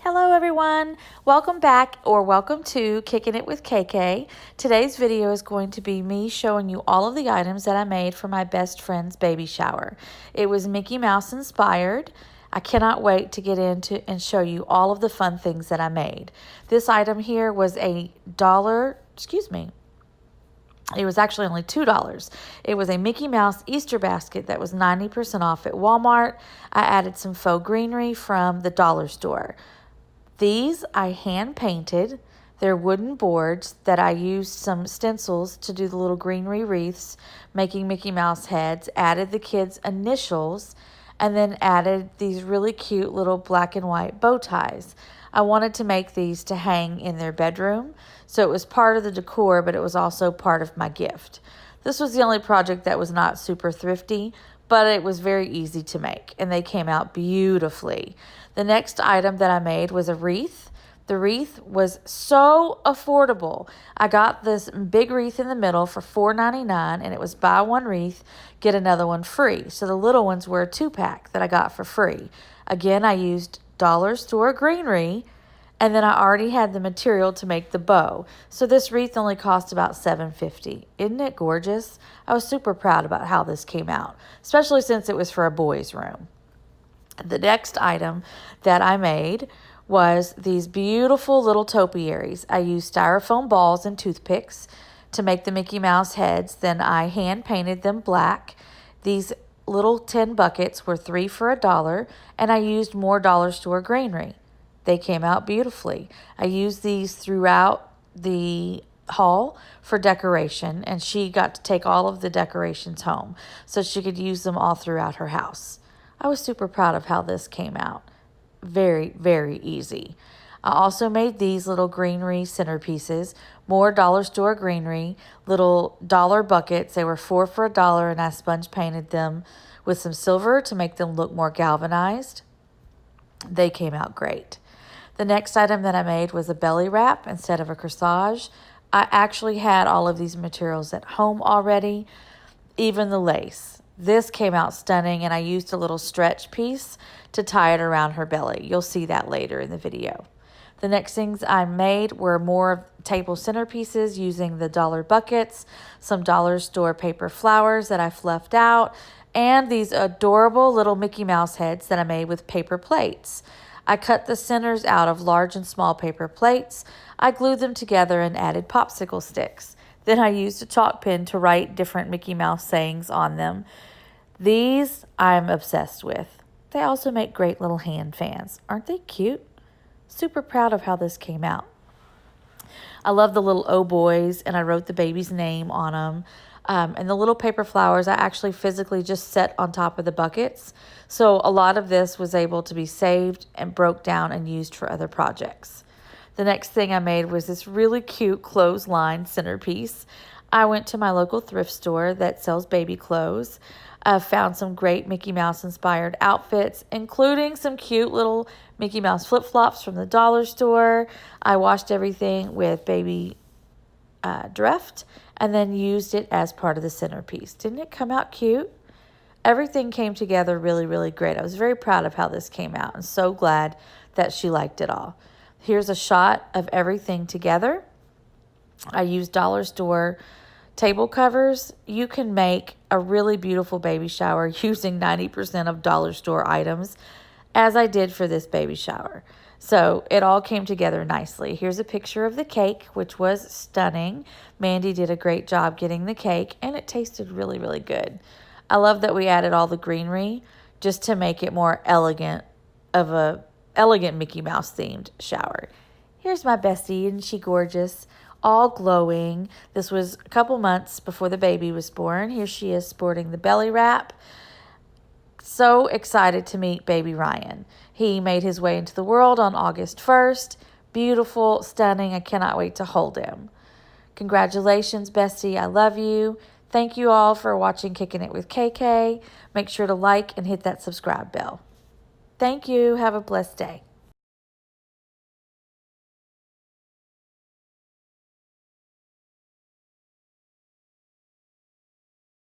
Hello everyone, welcome back or welcome to Kicking It with KK. Today's video is going to be me showing you all of the items that I made for my best friend's baby shower. It was Mickey Mouse inspired. I cannot wait to get into and show you all of the fun things that I made. This item here was it was actually only $2. It was a Mickey Mouse Easter basket that was 90% off at Walmart. I added some faux greenery from the dollar store. These I hand painted. They're wooden boards that I used some stencils to do the little greenery wreaths, making Mickey Mouse heads, added the kids' initials, and then added these really cute little black and white bow ties. I wanted to make these to hang in their bedroom, so it was part of the decor, but it was also part of my gift. This was the only project that was not super thrifty, but it was very easy to make, and they came out beautifully. The next item that I made was a wreath. The wreath was so affordable. I got this big wreath in the middle for $4.99, and it was buy one wreath, get another one free. So the little ones were a 2-pack that I got for free. Again, I used dollar store greenery, and then I already had the material to make the bow. So this wreath only cost about $7.50. Isn't it gorgeous? I was super proud about how this came out, especially since it was for a boy's room. The next item that I made was these beautiful little topiaries. I used styrofoam balls and toothpicks to make the Mickey Mouse heads. Then I hand painted them black. These little tin buckets were 3 for $1, and I used more dollar store greenery. They came out beautifully. I used these throughout the hall for decoration, and she got to take all of the decorations home so she could use them all throughout her house. I was super proud of how this came out. Very, very easy. I also made these little greenery centerpieces, more dollar store greenery, little dollar buckets. They were 4 for $1, and I sponge painted them with some silver to make them look more galvanized. They came out great. The next item that I made was a belly wrap instead of a corsage. I actually had all of these materials at home already, even the lace. This came out stunning, and I used a little stretch piece to tie it around her belly. You'll see that later in the video. The next things I made were more table centerpieces using the dollar buckets, some dollar store paper flowers that I fluffed out, and these adorable little Mickey Mouse heads that I made with paper plates. I cut the centers out of large and small paper plates. I glued them together and added popsicle sticks. Then I used a chalk pen to write different Mickey Mouse sayings on them. These I'm obsessed with. They also make great little hand fans. Aren't they cute? Super proud of how this came out. I love the little oh boys, and I wrote the baby's name on them. And the little paper flowers I actually physically just set on top of the buckets. So a lot of this was able to be saved and broke down and used for other projects. The next thing I made was this really cute clothesline centerpiece. I went to my local thrift store that sells baby clothes. I found some great Mickey Mouse inspired outfits, including some cute little Mickey Mouse flipflops from the dollar store. I washed everything with baby Dreft and then used it as part of the centerpiece. Didn't it come out cute? Everything came together really, really great. I was very proud of how this came out and so glad that she liked it all. Here's a shot of everything together. I used dollar store table covers. You can make a really beautiful baby shower using 90% of dollar store items, as I did for this baby shower. So it all came together nicely. Here's a picture of the cake, which was stunning. Mandy did a great job getting the cake, and it tasted really, really good. I love that we added all the greenery just to make it more elegant Mickey Mouse themed shower. Here's my bestie, isn't she gorgeous? All glowing. This was a couple months before the baby was born. Here she is sporting the belly wrap. So excited to meet baby Ryan. He made his way into the world on August 1st. Beautiful, stunning. I cannot wait to hold him. Congratulations, bestie. I love you. Thank you all for watching Kicking It with KK. Make sure to like and hit that subscribe bell. Thank you. Have a blessed day.